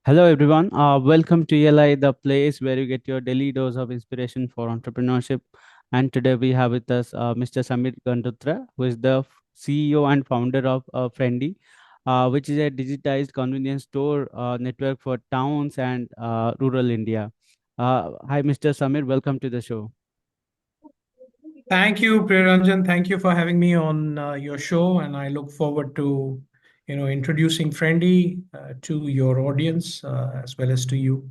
Hello, everyone. Welcome to ELI, the place where you get your daily dose of inspiration for entrepreneurship. And today we have with us Mr. Sameer Gandotra, who is the CEO and founder of Frendy, which is a digitized convenience store network for towns and rural India. Hi, Mr. Sameer. Welcome to the show. Thank you, Priyaranjan. Thank you for having me on your show, and I look forward to, introducing Frendy to your audience as well as to you.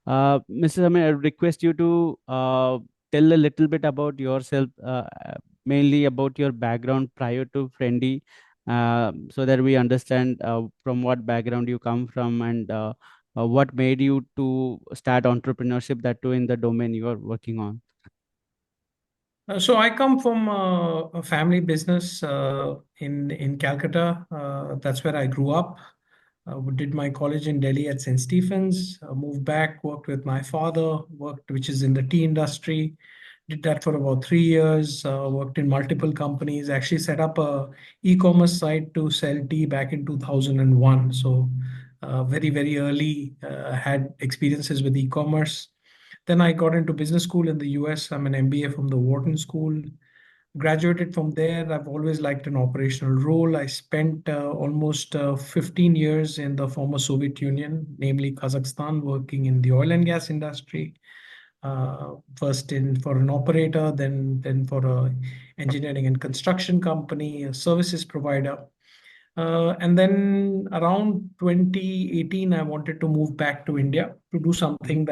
Mr. Sameer, I request you to tell a little bit about yourself, mainly about your background prior to Friendly, so that we understand from what background you come from and what made you to start entrepreneurship, that too in the domain you are working on. So I come from a family business in Calcutta. That's where I grew up. Did my college in Delhi at St. Stephen's. Moved back, worked with my father, worked which is in the tea industry. Did that for about 3 years. Worked in multiple companies. Actually set up a e-commerce site to sell tea back in 2001. So very early had experiences with e-commerce. Then I got into business school in the US. I'm an MBA from the Wharton School. Graduated from there. I've always liked an operational role. I spent almost 15 years in the former Soviet Union, namely Kazakhstan, working in the oil and gas industry. First in for an operator, then for a engineering and construction company, a services provider. And then around 2018, I wanted to move back to India to do something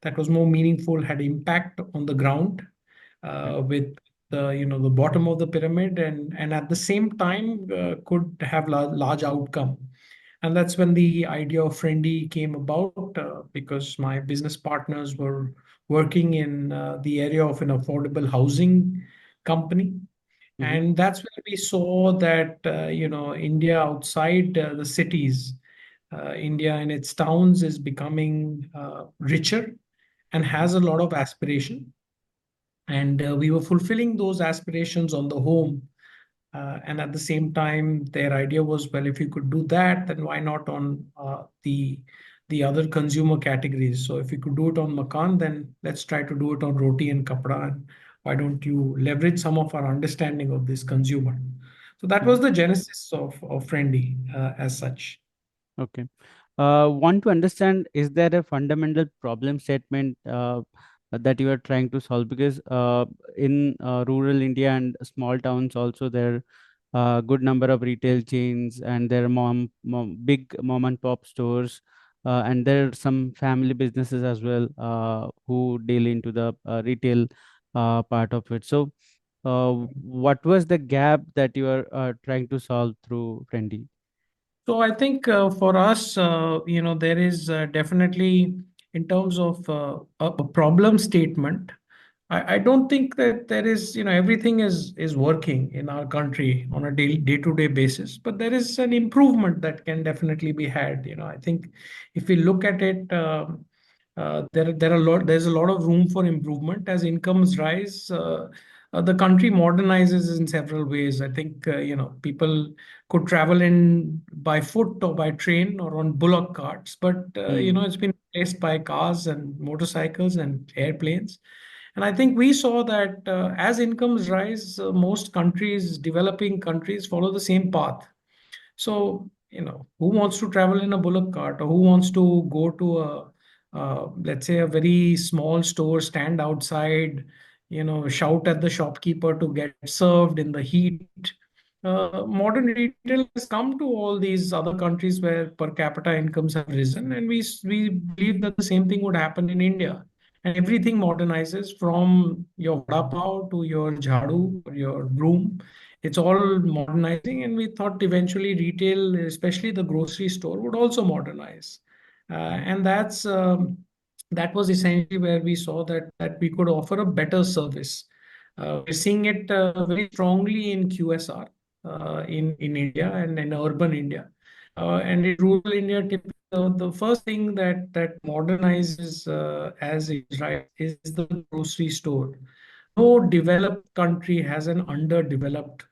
that was more meaningful, had impact on the ground Okay. with the bottom of the pyramid, and at the same time could have large outcome. And that's when the idea of Friendly came about, because my business partners were working in the area of an affordable housing company. Mm-hmm. And that's when we saw that India outside the cities, India in its towns is becoming richer and has a lot of aspiration. And we were fulfilling those aspirations on the home. And at the same time, their idea was, well, if you could do that, then why not on the other consumer categories? So if you could do it on Makan, then let's try to do it on roti and kapra. And why don't you leverage some of our understanding of this consumer? So that was the genesis of Friendly as such. Okay. Want to understand, is there a fundamental problem statement that you are trying to solve? Because in rural India and small towns also, there are a good number of retail chains, and there are big mom and pop stores, and there are some family businesses as well who deal into the retail part of it. So, what was the gap that you are trying to solve through Friendly? So I think for us, there is definitely in terms of a problem statement. I don't think that there is, everything is working in our country on a day-to-day basis, but there is an improvement that can definitely be had. I think if we look at it, there's a lot of room for improvement as incomes rise. The country modernizes in several ways. I think people could travel in by foot or by train or on bullock carts, but Hmm. it's been replaced by cars and motorcycles and airplanes. And I think we saw that as incomes rise, most countries, developing countries, follow the same path. So, who wants to travel in a bullock cart, or who wants to go to let's say, a very small store, stand outside, shout at the shopkeeper to get served in the heat? Modern retail has come to all these other countries where per capita incomes have risen, and we believe that the same thing would happen in India. And everything modernizes from your vada pav to your jhadu or your broom. It's all modernizing, and we thought eventually retail, especially the grocery store, would also modernize. And that was essentially where we saw that we could offer a better service. We're seeing it very strongly in QSR in India and in urban India. And in rural India, typically, the first thing that modernizes as it right is the grocery store. No developed country has an underdeveloped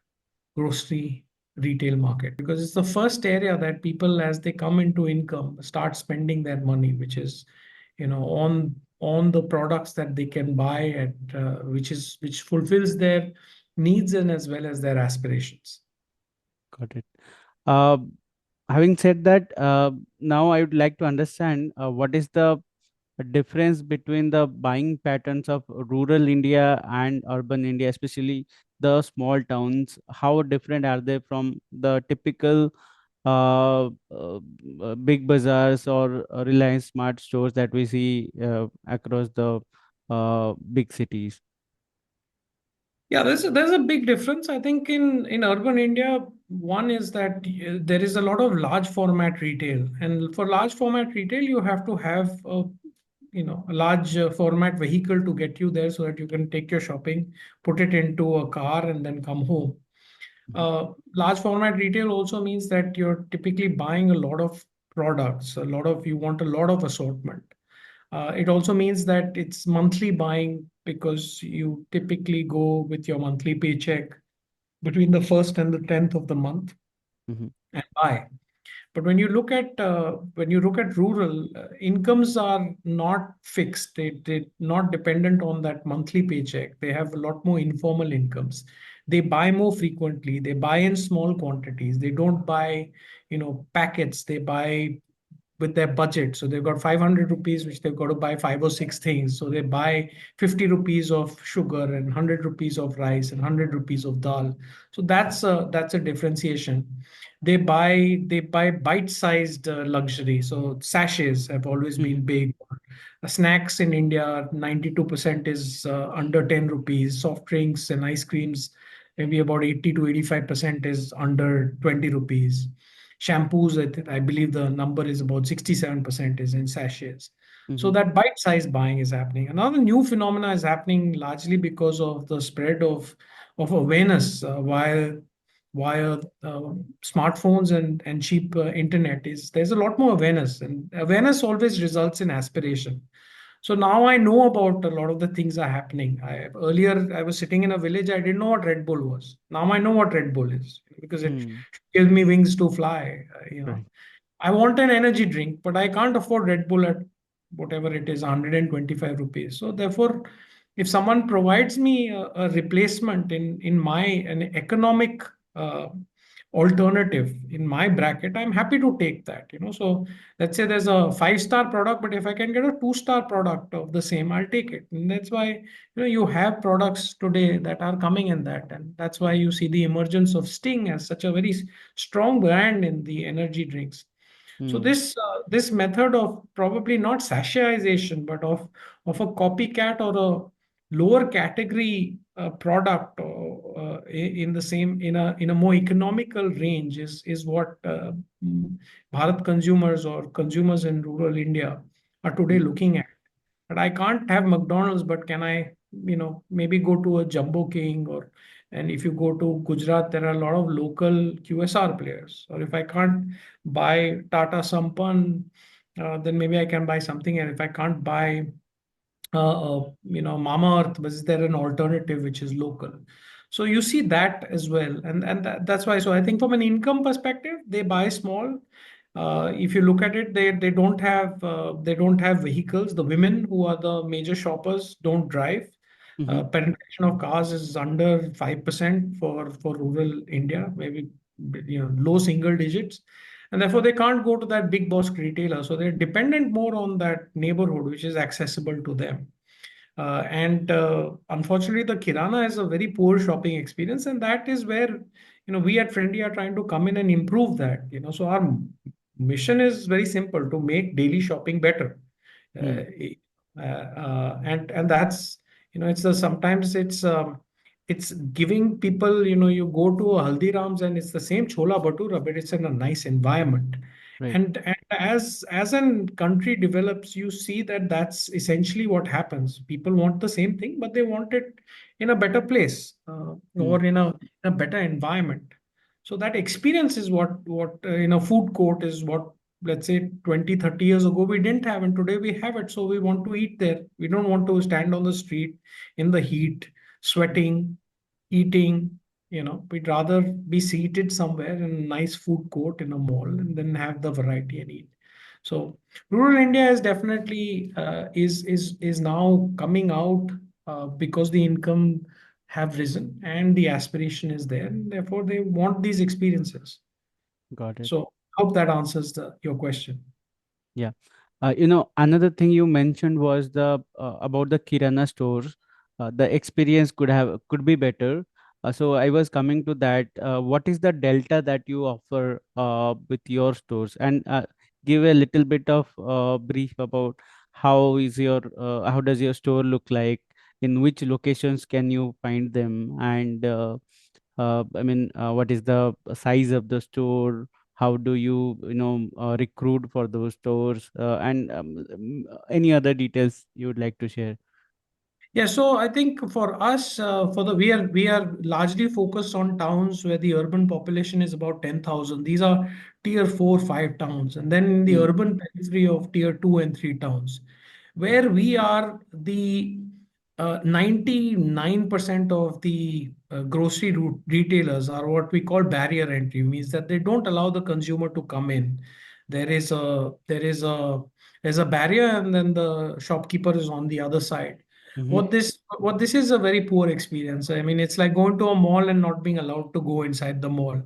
grocery retail market, because it's the first area that people, as they come into income, start spending their money, which is, on the products that they can buy at, which fulfills their needs and as well as their aspirations. Got it. Uh, Having said that, now I would like to understand what is the difference between the buying patterns of rural India and urban India, especially the small towns. How different are they from the typical big bazaars or Reliance Smart stores that we see across the big cities? Yeah, there's a big difference. I think in urban India, one is that there is a lot of large format retail, and for large format retail, you have to have a large format vehicle to get you there so that you can take your shopping, put it into a car, and then come home. Mhm, Large format retail also means that you're typically buying a lot of products, you want a lot of assortment. It also means that it's monthly buying because you typically go with your monthly paycheck between the first and the 10th of the month mhm, and buy. But when you look at rural, incomes are not fixed. They're not dependent on that monthly paycheck. They have a lot more informal incomes. They buy more frequently. They buy in small quantities. They don't buy, packets. They buy with their budget. So they've got 500 rupees, which they've got to buy five or six things. So they buy 50 rupees of sugar and 100 rupees of rice and 100 rupees of dal. So that's a differentiation. They buy bite-sized luxury. So sachets have always been mhm, big. Snacks in India, 92% is under 10 rupees. Soft drinks and ice creams, maybe about 80 to 85% is under 20 rupees. Shampoos, I believe the number is about 67% is in sachets. So mhm, that bite-sized buying is happening. Another new phenomena is happening largely because of the spread of awareness via smartphones and cheap internet. Is There's a lot more awareness, and awareness always results in aspiration. So now I know about a lot of the things are happening. Earlier I was sitting in a village, I didn't know what Red Bull was. Now I know what Red Bull is because it mhm. gives me wings to fly. Right. I want an energy drink, but I can't afford Red Bull at whatever it is, 125 rupees. So therefore, if someone provides me a replacement in my an economic uh, alternative in my bracket, I'm happy to take that. So let's say there's a five-star product, but if I can get a two-star product of the same, I'll take it. And that's why you have products today that are coming in that, and that's why you see the emergence of Sting as such a very strong brand in the energy drinks. So Mm, this method of probably not sachetization, but of a copycat or a lower category product in the same in a more economical range is what Bharat consumers or consumers in rural India are today mm, looking at. But I can't have McDonald's, but can I, maybe go to a Jumbo King and if you go to Gujarat, there are a lot of local QSR players. Or if I can't buy Tata Sampann, then maybe I can buy something. And if I can't buy, Mama Earth, but is there an alternative which is local? So you see that as well, and that's why. So I think from an income perspective, they buy small. If you look at it, they don't have vehicles. The women who are the major shoppers don't drive. mhm, Penetration of cars is under 5% for rural India, maybe low single digits, and therefore they can't go to that big box retailer. So they're dependent more on that neighborhood, which is accessible to them. And unfortunately, the Kirana has a very poor shopping experience, and that is where we at Friendly are trying to come in and improve that. So our mission is very simple: to make daily shopping better. Uh, mm. and that's sometimes it's giving people, you go to a Haldiram's and it's the same chola bhatura, but it's in a nice environment. Right. And as an country develops, you see that that's essentially what happens. People want the same thing, but they want it in a better place, Mm, or in a better environment. So that experience is what in a food court is what, let's say, 20, 30 years ago we didn't have, and today we have it. So we want to eat there. We don't want to stand on the street in the heat, sweating, eating, We'd rather be seated somewhere in a nice food court in a mall and then have the variety and eat. So rural India is definitely is now coming out because the income have risen and the aspiration is there, and therefore they want these experiences. Got it. So hope that answers your question. Yeah. Another thing you mentioned was the about the Kirana stores. The experience could be better. So I was coming to that. What is the delta that you offer with your stores? And give a little bit of brief about how does your store look like? In which locations can you find them? And what is the size of the store? How do you recruit for those stores? And any other details you would like to share? Yeah, so I think for us, for the we are largely focused on towns where the urban population is about 10,000. These are tier 4, 5 towns, and then in the Mm, urban periphery of tier 2 and 3 towns, where we are the 99% of the grocery retailers are what we call barrier entry, means that they don't allow the consumer to come in. There is a barrier, and then the shopkeeper is on the other side. mm-hmm, What this is a very poor experience. I mean, it's like going to a mall and not being allowed to go inside the mall.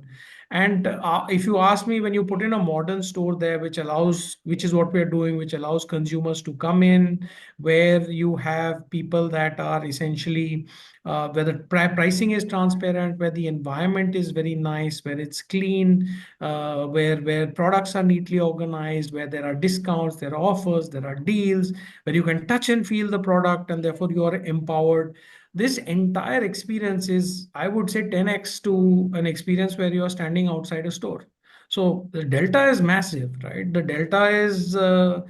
And if you ask me, when you put in a modern store there, which is what we are doing, which allows consumers to come in, where you have people that are essentially where the pricing is transparent, where the environment is very nice, where it's clean, where products are neatly organized, where there are discounts, there are offers, there are deals, where you can touch and feel the product, and therefore you are empowered. This entire experience is, I would say, 10x to an experience where you are standing outside a store. So the delta is massive, right? The delta is the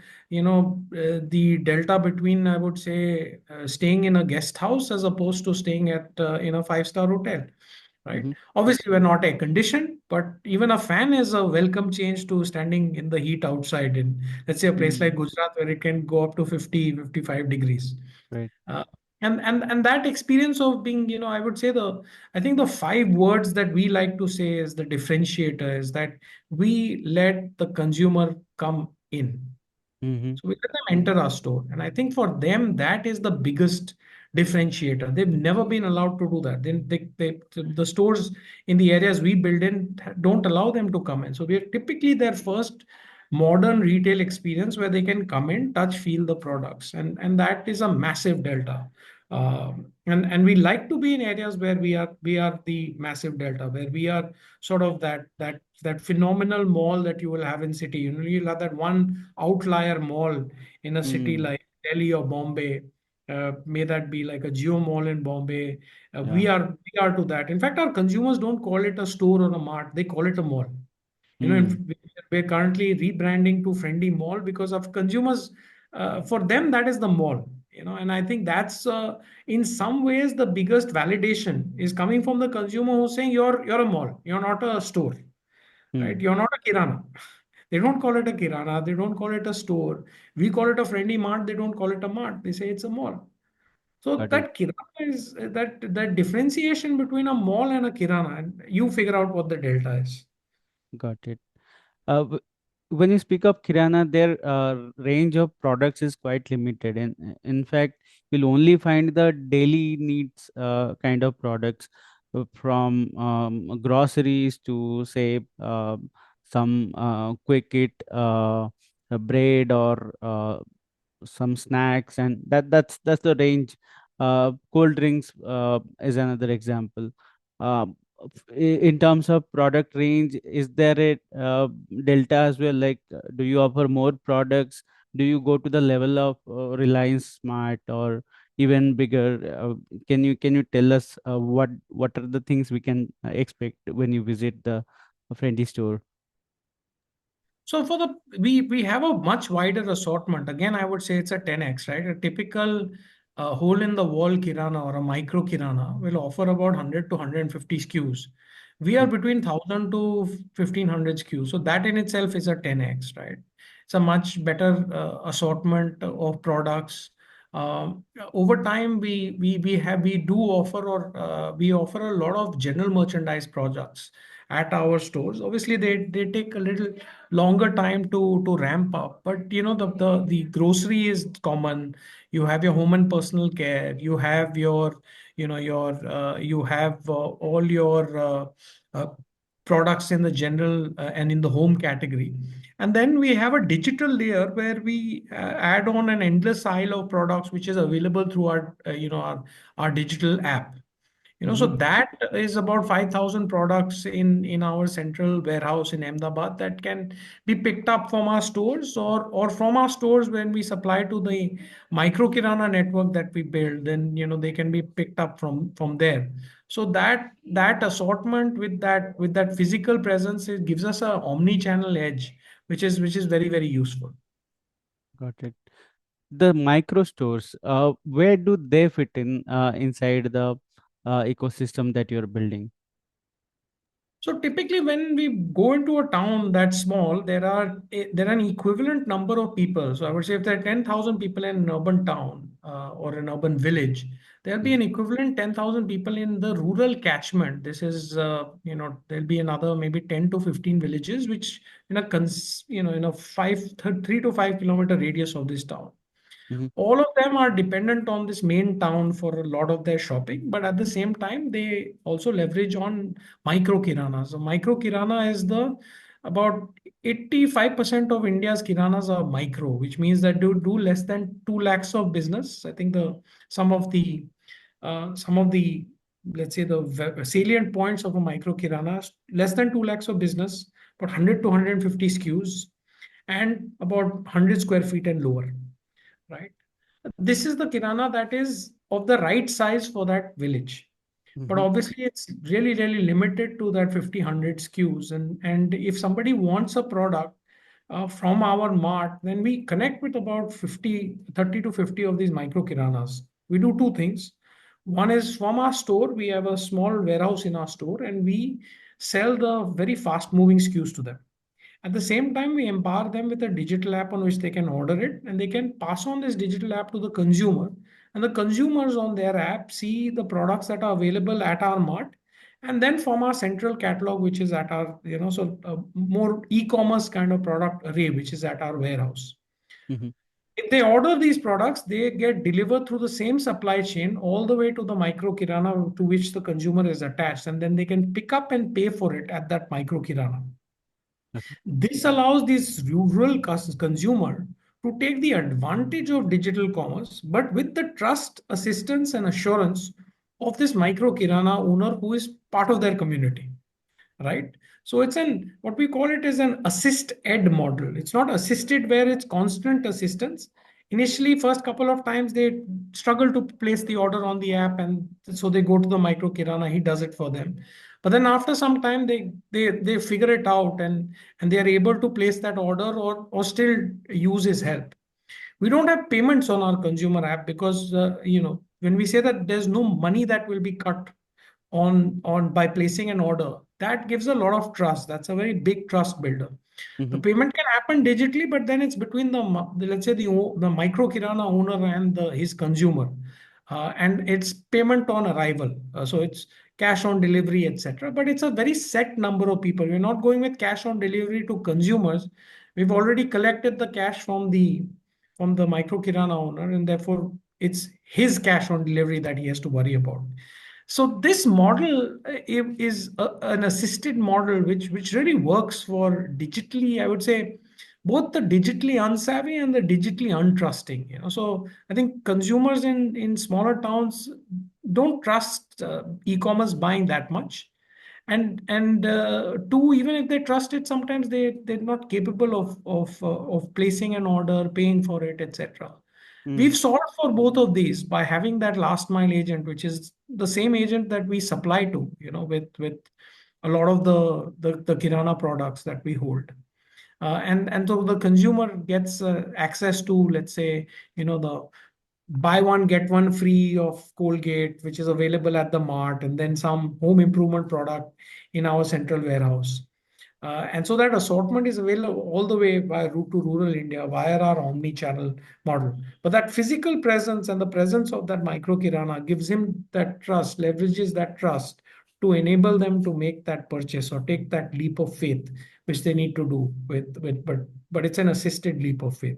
delta between, I would say, staying in a guest house as opposed to staying at in a five-star hotel, right? mm-hmm, Obviously, we're not air conditioned, but even a fan is a welcome change to standing in the heat outside in, let's say, a place like mm, Gujarat, where it can go up to 50, 55 degrees. right. Uh, and that experience of being, I would say, I think the five words that we like to say is the differentiator is that we let the consumer come in. Mm-hmm, So we let them enter our store. And I think for them, that is the biggest differentiator. They've never been allowed to do that. The stores in the areas we build in don't allow them to come in. So we are typically their first modern retail experience where they can come in, touch, feel the products. And that is a massive delta. And we like to be in areas where we are the massive delta, where we are sort of that phenomenal mall that you will have in city. You'll have that one outlier mall in a city mm, like Delhi or Bombay. May that be like a Geo Mall in Bombay. yeah. We are to that. In fact, our consumers don't call it a store or a mart; they call it a mall. Mm, We're currently rebranding to Frendy Mall because of consumers. For them, that is the mall. And I think that's in some ways the biggest validation is coming from the consumer who's saying you're a mall, you're not a store, right? mm, You're not a Kirana. They don't call it a Kirana, they don't call it a store. We call it a Frendy Mart, they don't call it a mart, they say it's a mall. So got it. that Kirana is that differentiation between a mall and a Kirana, and you figure out what the delta is. Got it. When you speak of Kirana, their range of products is quite limited. And in fact, you'll only find the daily needs kind of products from groceries to, say, some quick eat bread or some snacks, and that's the range. Cold drinks is another example. In terms of product range, is there a delta as well? Like, do you offer more products? Do you go to the level of Reliance Smart or even bigger? Can you tell us what are the things we can expect when you visit the Friendly store? So for the we have a much wider assortment. Again, I would say it's a 10x, right? A typical hole in the wall Kirana or a micro Kirana will offer about 100 to 150 SKUs. We are Mm, between 1,000 to 1,500 SKUs. So that in itself is a 10x, right? It's a much better assortment of products. Um, Over time, we do offer, or we offer a lot of general merchandise products at our stores. Obviously, they take a little longer time to ramp up, but the grocery is common. You have your home and personal care. You have your you have all your uh, products in the general and in the home category. And then we have a digital layer where we add on an endless aisle of products which is available through our digital app. So Mm-hmm. that is about 5,000 products in our central warehouse in Ahmedabad that can be picked up from our stores, or from our stores when we supply to the micro Kirana network that we build. Then they can be picked up from there. So that assortment with that physical presence, it gives us a omni-channel edge, which is very, very useful. Got it. The micro stores, where do they fit in inside the ecosystem that you're building? So typically, when we go into a town that's small, there are an equivalent number of people. So I would say if there are 10,000 people in an urban town or an urban village, there'll be Mhm. an equivalent 10,000 people in the rural catchment. This is, there'll be another maybe 10 to 15 villages, which in a 3 to 5 kilometer radius of this town. Mhm. All of them are dependent on this main town for a lot of their shopping, but at the same time they also leverage on micro kirana. So micro kirana is the about 85% of India's kiranas are micro, which means that they do less than 2 lakhs of business. I think the some of the some of the let's say the salient points of a micro kirana: less than 2 lakhs of business, about 100 to 150 SKUs, and about 100 square feet and lower, right? This is the kirana that is of the right size for that village. But Mhm. obviously, it's really, really limited to that 50, 100 SKUs. And if somebody wants a product from our mart, then we connect with about 30 to 50 of these micro kiranas. We do two things. One is from our store, we have a small warehouse in our store, and we sell the very fast moving SKUs to them. At the same time, we empower them with a digital app on which they can order it, and they can pass on this digital app to the consumer. And the consumers on their app see the products that are available at our mart, and then from our central catalog, which is at our, more e-commerce kind of product array, which is at our warehouse. Mhm. If they order these products, they get delivered through the same supply chain all the way to the micro kirana to which the consumer is attached, and then they can pick up and pay for it at that micro kirana. Okay. This allows this rural consumer to take the advantage of digital commerce, but with the trust, assistance, and assurance of this micro kirana owner who is part of their community, right? So it's an what we call it is an assist ed model. It's not assisted where it's constant assistance. Initially, first couple of times they struggle to place the order on the app, and so they go to the micro kirana. He does it for them. But then after some time, they figure it out, and they are able to place that order, or still use his help. We don't have payments on our consumer app because when we say that there's no money that will be cut on by placing an order, that gives a lot of trust. That's a very big trust builder. The Mhm. payment can happen digitally, but then it's between let's say the micro kirana owner and his consumer, and it's payment on arrival. So it's cash on delivery, etc. But it's a very set number of people. We're not going with cash on delivery to consumers. We've already collected the cash from the micro kirana owner, and therefore it's his cash on delivery that he has to worry about. So this model is an assisted model which really works for digitally, I would say, both the digitally unsavvy and the digitally untrusting. So I think consumers in smaller towns don't trust e-commerce buying that much, and two, even if they trust it, sometimes they're not capable of placing an order, paying for it, etc. We've Mm. solved for both of these by having that last mile agent, which is the same agent that we supply to, with a lot of the kirana products that we hold. And so the consumer gets access to, let's say, the buy one get one free of Colgate, which is available at the mart, and then some home improvement product in our central warehouse. And so that assortment is available all the way by route to rural India via our omni-channel model. But that physical presence and the presence of that micro kirana gives him that trust, leverages that trust to enable them to make that purchase or take that leap of faith, which they need to do but it's an assisted leap of faith.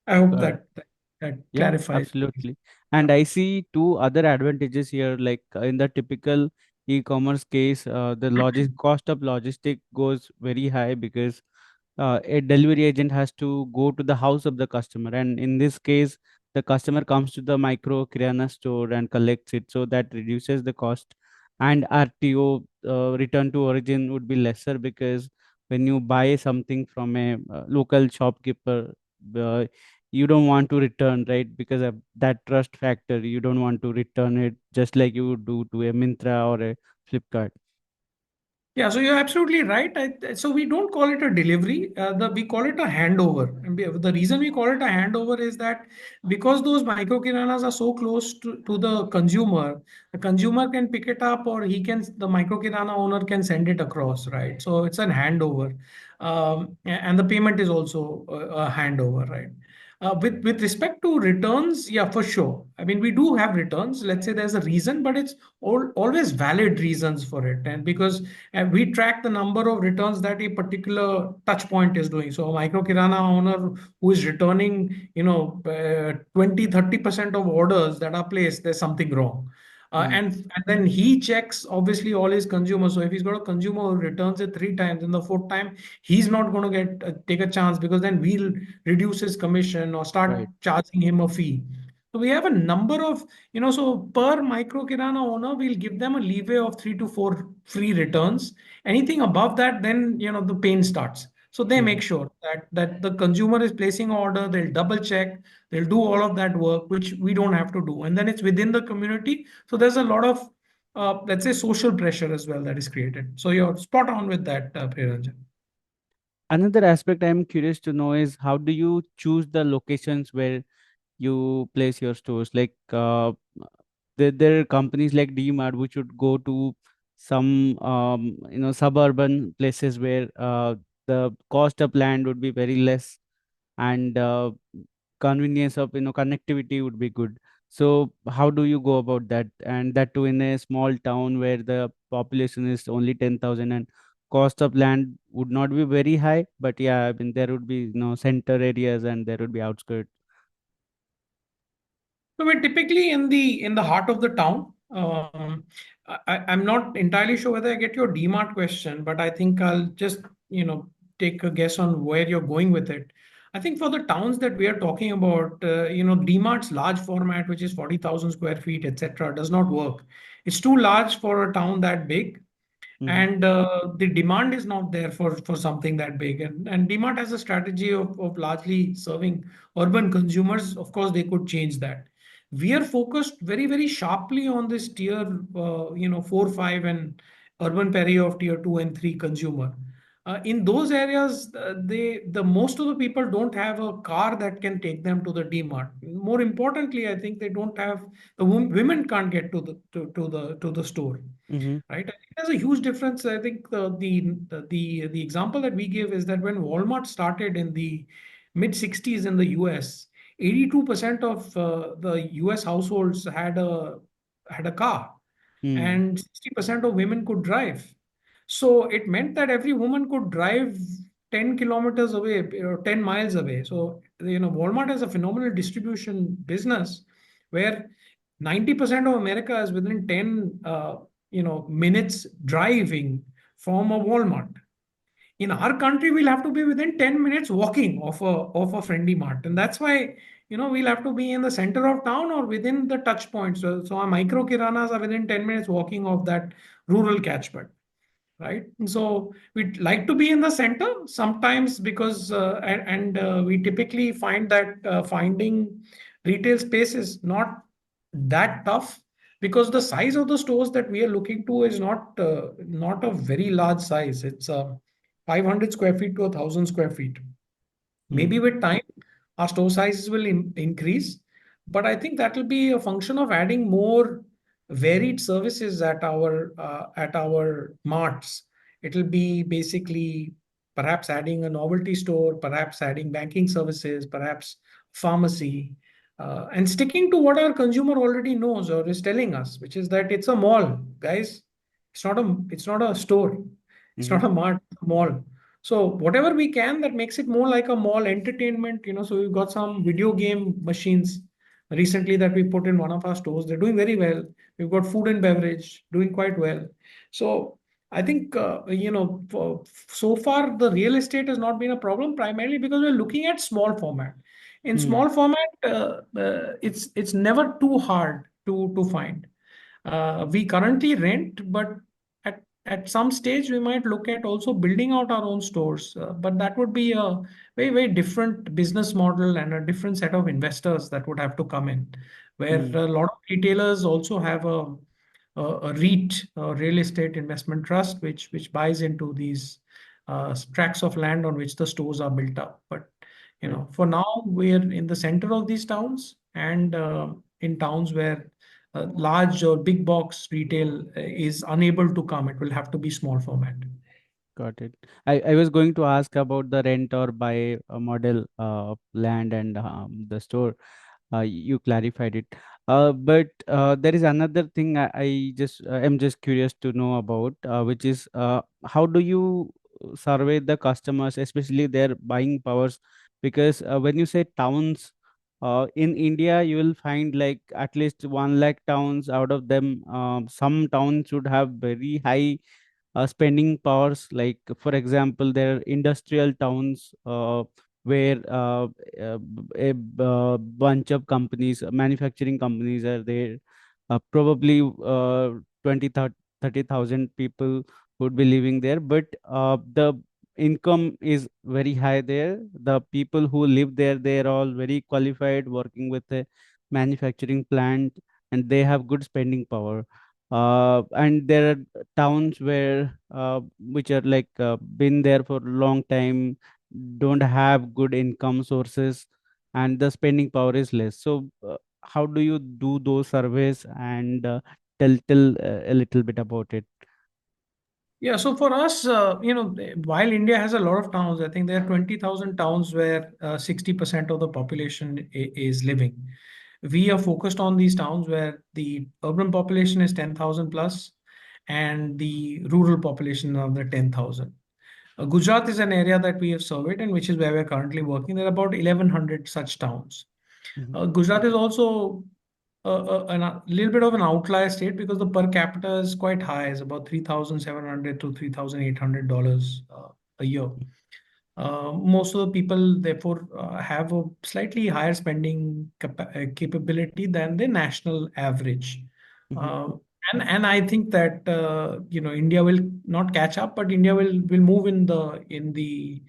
I hope that Yeah, clarifies. absolutely. And I see two other advantages here. Like in the typical e-commerce case, the cost of logistic goes very high because a delivery agent has to go to the house of the customer, and in this case, the customer comes to the micro kirana store and collects it, so that reduces the cost. And RTO, return to origin, would be lesser because when you buy something from a local shopkeeper, uh, you don't want to return, right? Because of that trust factor, you don't want to return it just like you would do to a Mintra or a Flipkart. Yeah, so you're absolutely right. So we don't call it a delivery. We call it a handover. And the reason we call it a handover is that because those micro kiranas are so close to the consumer can pick it up, or the micro kirana owner can send it across, right? So it's a handover, and the payment is also a handover, right? With respect to returns, yeah, for sure. I mean, we do have returns. Let's say there's a reason, but it's always valid reasons for it, and because and we track the number of returns that a particular touch point is doing. So a micro kirana owner who is returning 20-30% of orders that are placed, there's something wrong. Mm, And then he checks obviously all his consumers. So if he's got a consumer who returns it 3 times, and the fourth time he's not going to get take a chance, because then we'll reduce his commission or start right. charging him a fee. So we have a number of, so per micro kirana owner, we'll give them a leeway of 3 to 4 free returns. Anything above that, then the pain starts. So they make Mhm. sure that the consumer is placing an order. They'll double check. They'll do all of that work, which we don't have to do. And then it's within the community. So there's a lot of, let's say, social pressure as well that is created. So you're spot on with that, Priyaranjan. Another aspect I'm curious to know is how do you choose the locations where you place your stores? Like there are companies like DMart which would go to some suburban places where the cost of land would be very less, and convenience of connectivity would be good. So how do you go about that, and that too in a small town where the population is only 10,000 and cost of land would not be very high, but yeah, I mean there would be center areas and there would be outskirts. So we're typically in the heart of the town. I'm not entirely sure whether I get your DMart question, but I think I'll just take a guess on where you're going with it. I think for the towns that we are talking about, DMart's large format, which is 40,000 square feet, etc., does not work. It's too large for a town that big, Mm-hmm. and the demand is not there for something that big. And DMart has a strategy of largely serving urban consumers. Of course, they could change that. We are focused very, very sharply on this tier 4 5 and urban peri of tier 2 and 3 consumer. In those areas, the most of the people don't have a car that can take them to the DMart. More importantly, I think they don't have the women can't get to the store, Mm-hmm. right? I think there's a huge difference. I think the example that we give is that when Walmart started in the mid 60s in the US, 82% of the US households had a car, Mm-hmm. and 60% of women could drive. So it meant that every woman could drive 10 kilometers away or 10 miles away. So, Walmart has a phenomenal distribution business where 90% of America is within 10, minutes driving from a Walmart. In our country, we'll have to be within 10 minutes walking of a Friendly Mart. And that's why, we'll have to be in the center of town or within the touch points. So our micro kiranas are within 10 minutes walking of that rural catchment, right? And so we'd like to be in the center sometimes because, we typically find that finding retail space is not that tough, because the size of the stores that we are looking to is not a very large size. It's 500 square feet to 1,000 square feet. Maybe with time, our store sizes will increase, but I think that will be a function of adding more varied services at our marts. It'll be basically perhaps adding a novelty store, perhaps adding banking services, perhaps pharmacy, and sticking to what our consumer already knows or is telling us, which is that it's a mall, guys. It's not a store. It's Mm-hmm. not a mart, it's a mall. So whatever we can that makes it more like a mall entertainment, so we've got some video game machines recently that we put in one of our stores. They're doing very well. We've got food and beverage doing quite well. So I think, so far the real estate has not been a problem primarily because we're looking at small format. In Mm-hmm. small format, it's never too hard to find. We currently rent, but at some stage we might look at also building out our own stores. But that would be a very, very different business model and a different set of investors that would have to come in, where Mm-hmm. a lot of retailers also have a REIT, a real estate investment trust, which buys into these tracts of land on which the stores are built up. But Right. for now, we're in the center of these towns and in towns where large or big box retail is unable to come. It will have to be small format. Got it. I was going to ask about the rent or buy model of land and the store. You clarified it. But there is another thing I just am just curious to know about, which is how do you survey the customers, especially their buying powers? Because when you say towns, in India, you will find like at least 1 lakh towns. Out of them, some towns should have very high spending powers. Like for example, there are industrial towns where a bunch of companies, manufacturing companies are there. Probably 20 30,000 people would be living there, but the income is very high there. The people who live there, they are all very qualified, working with a manufacturing plant, and they have good spending power. And there are towns where which are like been there for a long time, don't have good income sources, and the spending power is less. So how do you do those surveys, and tell a little bit about it? Yeah, so for us, while India has a lot of towns, I think there are 20,000 towns where 60% of the population is living. We are focused on these towns where the urban population is 10,000 plus and the rural population of the 10,000. Gujarat is an area that we have surveyed and which is where we're currently working. There are about 1,100 such towns. Mhm. Gujarat is also a little bit of an outlier state because the per capita is quite high. It's about 3,700 to $3,800 a year. Most of the people, therefore, have a slightly higher spending capability than the national average. Mhm. Uh, and I think that India will not catch up, but India will move uh, in the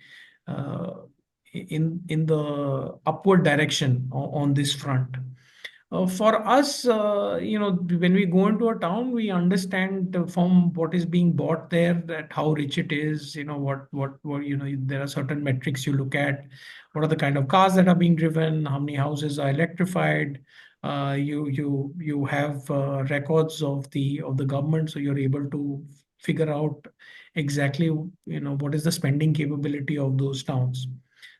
upward direction on this front. For us, when we go into a town, we understand from what is being bought there that how rich it is. There are certain metrics you look at. What are the kind of cars that are being driven? How many houses are electrified? You have records of the government, so you're able to figure out exactly what is the spending capability of those towns.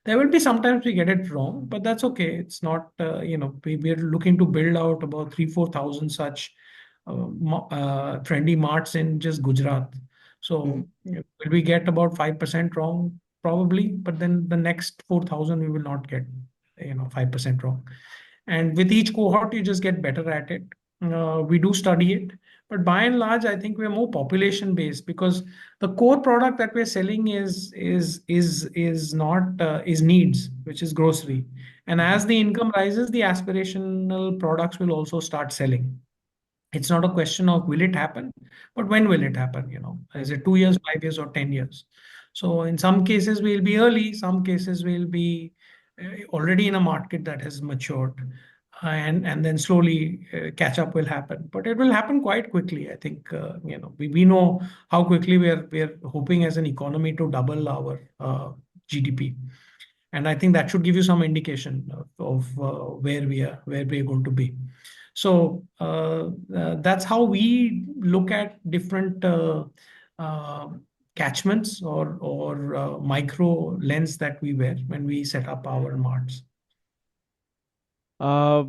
There will be sometimes we get it wrong, but that's okay. It's not, we're looking to build out about 3, 4 thousand such friendly marts in just Gujarat. Mhm. So will we get about 5% wrong? Probably, but then the next 4,000 we will not get, 5% wrong. And with each cohort, you just get better at it. We do study it, but by and large, I think we're more population based because the core product that we're selling is not is needs, which is grocery. And Mhm. as the income rises, the aspirational products will also start selling. It's not a question of will it happen, but when will it happen? Is Right. it 2 years, 5 years, or 10 years? So in some cases we'll be early, some cases we'll be already in a market that has matured, and then slowly catch up will happen. But it will happen quite quickly. I think we know how quickly we're hoping as an economy to double our GDP, and I think that should give you some indication of where we are going to be. So that's how we look at different catchments or micro lens that we wear when we set up our marts. Uh,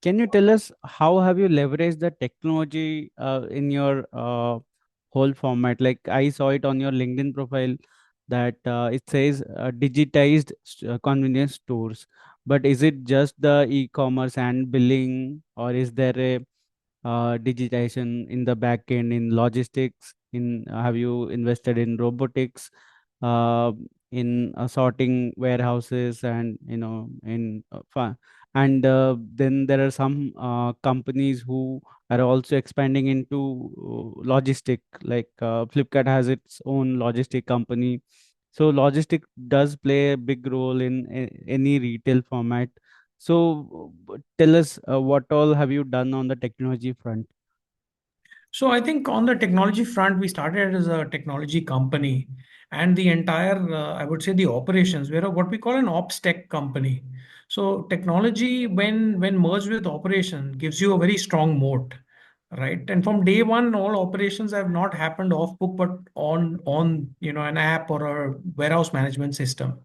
can you tell us how have you leveraged the technology in your whole format? Like I saw it on your LinkedIn profile that it says digitized convenience stores. But is it just the e-commerce and billing, or is there a digitization in the back end, in logistics, in have you invested in robotics, uh, in sorting warehouses, and in and then there are some companies who are also expanding into logistic, like Flipkart has its own logistic company. So logistic does play a big role in any retail format. So tell us, what all have you done on the technology front? So I think on the technology front, we started as a technology company, and the entire, I would say, the operations, we're what we call an ops tech company. So technology, when merged with operation, gives you a very strong moat, right? And from day one, all operations have not happened off book, but on an app or a warehouse management system.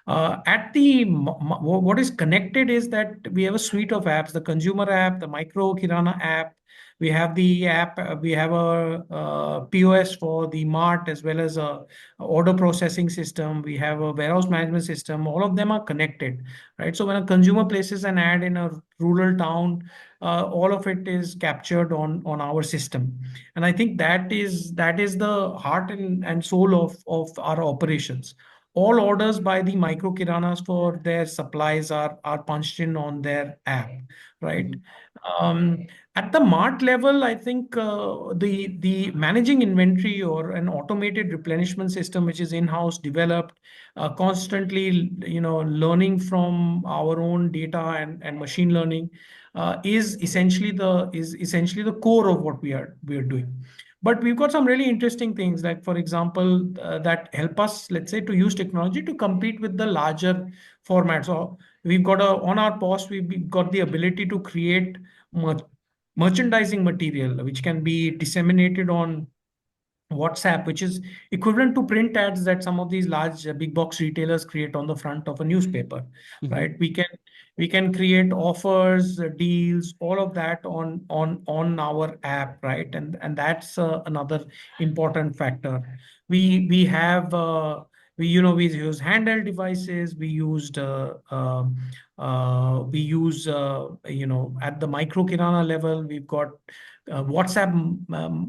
At the what is connected is that we have a suite of apps: the consumer app, the micro Kirana app. We have the app. We have a, POS for the Mart as well as a order processing system. We have a warehouse management system. All of them are connected, right? So when a consumer places an ad in a rural town, all of it is captured on our system, and I think that is the heart and soul of our operations. All orders by the micro kiranas for their supplies are punched in on their app, right? Mhm. um, at the mart level, I think the managing inventory or an automated replenishment system which is in-house developed, constantly learning from our own data and machine learning, is essentially the core of what we are doing. But we've got some really interesting things, like for example, that help us, let's say, to use technology to compete with the larger formats. So we've got on our post, we've got the ability to create mer- merchandising material which can be disseminated on WhatsApp, which is equivalent to print ads that some of these large big box retailers create on the front of a newspaper, Mhm. right? We can create offers, deals, all of that on our app, right? And that's another important factor. We have we use handheld devices. We use at the micro kirana level, we've got WhatsApp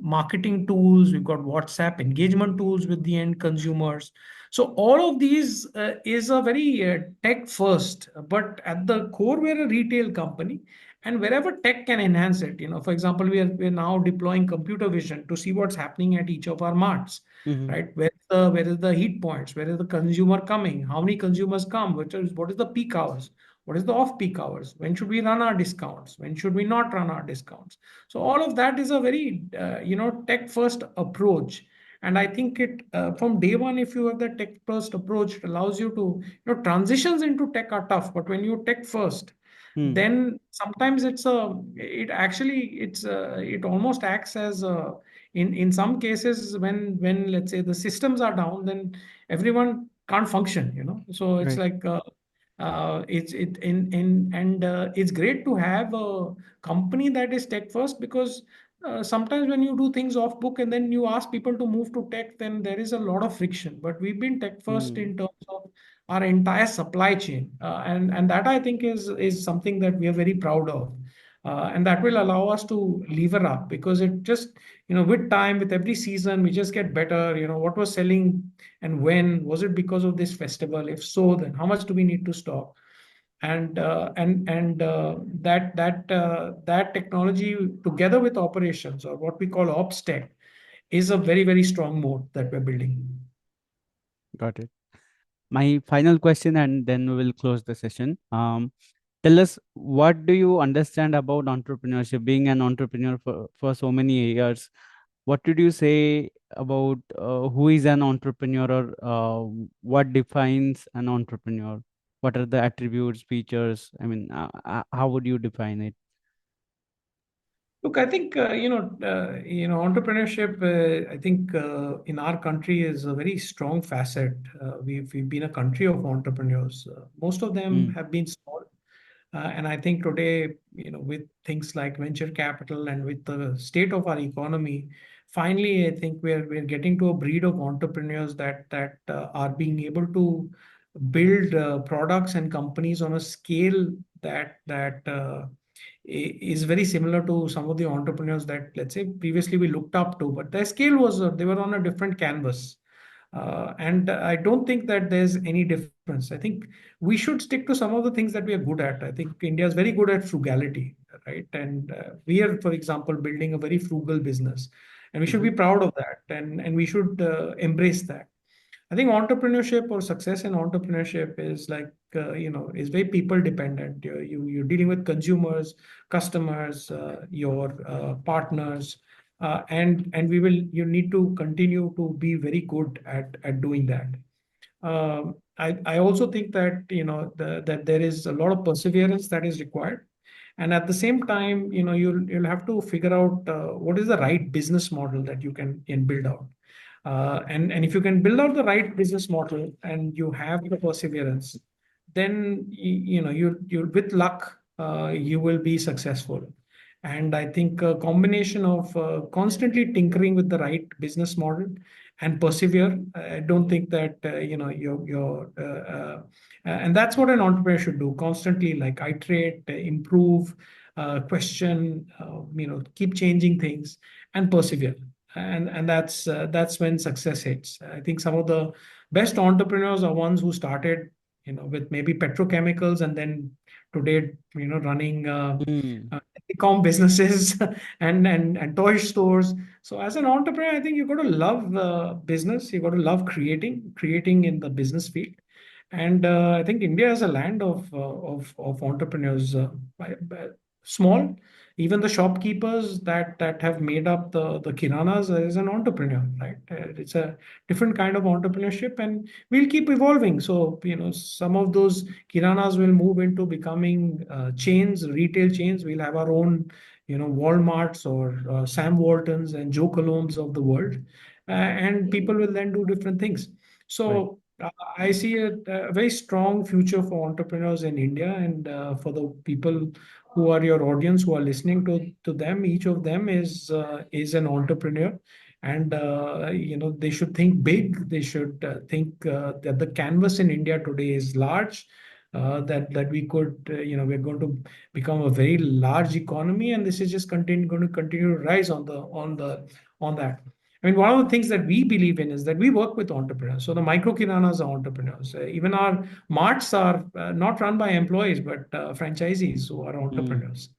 marketing tools, we've got WhatsApp engagement tools with the end consumers. So all of these is a very tech first, but at the core, we're a retail company. And wherever tech can enhance it, for example, we're now deploying computer vision to see what's happening at each of our marts, Mhm. right? Where is the heat points? Where is the consumer coming? How many consumers come? What is the peak hours? What is the off peak hours? When should we run our discounts? When should we not run our discounts? So all of that is a very tech first approach, and I think it from day one, if you have that tech first approach, it allows you to transitions into tech are tough, but when you tech first, Hmm. then sometimes it almost acts as in some cases, when let's say the systems are down, then everyone can't function, so it's Right. like it's it in and it's great to have a company that is tech first, because sometimes when you do things off book and then you ask people to move to tech, then there is a lot of friction. But we've been tech first Hmm. in terms of our entire supply chain, and that I think is something that we are very proud of. And that will allow us to lever up, because it just, with time, with every season, we just get better. What was selling and when was it because of this festival? If so, then how much do we need to stock? And that technology, together with operations, or what we call ops tech, is a very, very strong mode that we're building. Got it. My final question, and then we will close the session. Tell us, what do you understand about entrepreneurship? Being an entrepreneur for so many years, what did you say about who is an entrepreneur, or what defines an entrepreneur? What are the attributes, features? I mean, how would you define it? Look, I think entrepreneurship. I think in our country is a very strong facet. We've been a country of entrepreneurs. Most of them Mm, have been small, and I think today, with things like venture capital and with the state of our economy, finally, I think we're getting to a breed of entrepreneurs that are being able to build products and companies on a scale that is very similar to some of the entrepreneurs that, let's say, previously we looked up to, but their scale was they were on a different canvas. And I don't think that there's any difference. I think we should stick to some of the things that we are good at. I think India is very good at frugality, right? And we are, for example, building a very frugal business, and we should mm-hmm, be proud of that, and we should embrace that. I think entrepreneurship or success in entrepreneurship is like is very people dependent. You're dealing with consumers, customers, your partners, and you need to continue to be very good at doing that. I also think that that there is a lot of perseverance that is required, and at the same time, you'll have to figure out what is the right business model that you can build out. And if you can build out the right business model and you have the perseverance, then you with luck you will be successful. And I think a combination of constantly tinkering with the right business model and persevere. I don't think that and that's what an entrepreneur should do. Constantly like iterate, improve, question, keep changing things and persevere. And that's when success hits. I think some of the best entrepreneurs are ones who started with maybe petrochemicals and then today running mm, e-com businesses and toy stores. So as an entrepreneur, I think you've got to love business. You've got to love creating in the business field. And I think India is a land of entrepreneurs, small. Even the shopkeepers that have made up the kiranas is an entrepreneur, right? It's a different kind of entrepreneurship, and we'll keep evolving. So some of those kiranas will move into becoming chains, retail chains. We'll have our own, Walmarts or Sam Waltons and Joe Colombs of the world, and people will then do different things. right. So I see a very strong future for entrepreneurs in India, and for the people who are your audience, who are listening to them. Each of them is an entrepreneur, and they should think big. They should think that the canvas in India today is large. That we could, we're going to become a very large economy, and this is just going to continue to rise on that. I mean, one of the things that we believe in is that we work with entrepreneurs. So the micro kiranas are entrepreneurs. Even our marts are not run by employees, but franchisees who are Mm, entrepreneurs.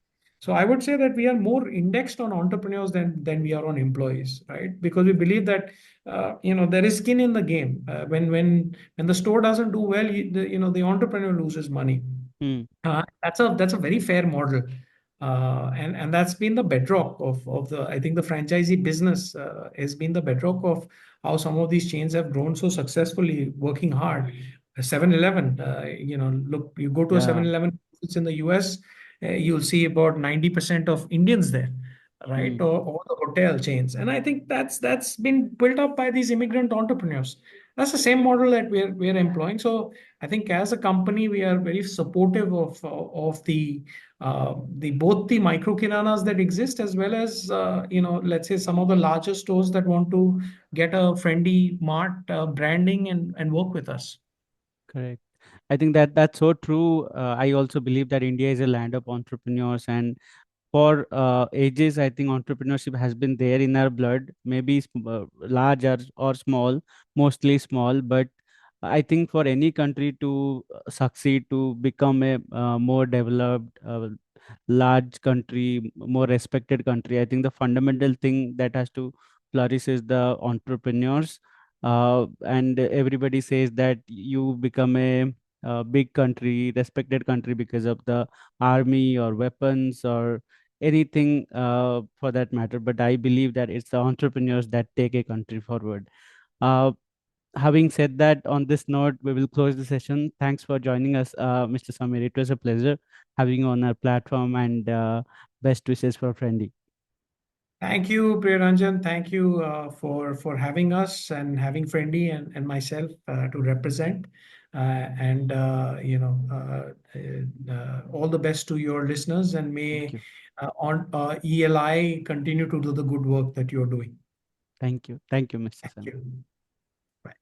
So I would say that we are more indexed on entrepreneurs than we are on employees, right? Because we believe that there is skin in the game. When the store doesn't do well, the entrepreneur loses money. mm, That's a very fair model, and that's been the bedrock of the, I think, the franchisee business has been the bedrock of how some of these chains have grown so successfully, working hard. 7-Eleven, look, you go to a yeah. 7-Eleven, it's in the US, you'll see about 90% of Indians there, right? Mm, Or the hotel chains, and I think that's been built up by these immigrant entrepreneurs. That's the same model that we're employing. So I think as a company, we are very supportive of the both the micro kiranas that exist, as well as let's say some of the larger stores that want to get a Friendly Mart branding and work with us. correct. I think that that's so true. I also believe that India is a land of entrepreneurs, and for ages, I think entrepreneurship has been there in our blood, maybe large or small, mostly small. But I think for any country to succeed, to become a more developed, large country, more respected country, I think the fundamental thing that has to flourish is the entrepreneurs. And everybody says that you become a big country, respected country because of the army or weapons or anything for that matter. But I believe that it's the entrepreneurs that take a country forward. Uh, Having said that, on this note, we will close the session. Thanks for joining us, Mr. Samir. It was a pleasure having you on our platform, and best wishes for Friendly. Thank you, Priyaranjan. Thank you for having us and having Frendy and myself to represent. And all the best to your listeners, and Thank may you. on ELI continue to do the good work that you're doing. Thank you. Thank you, Mr. Thank Sam. you.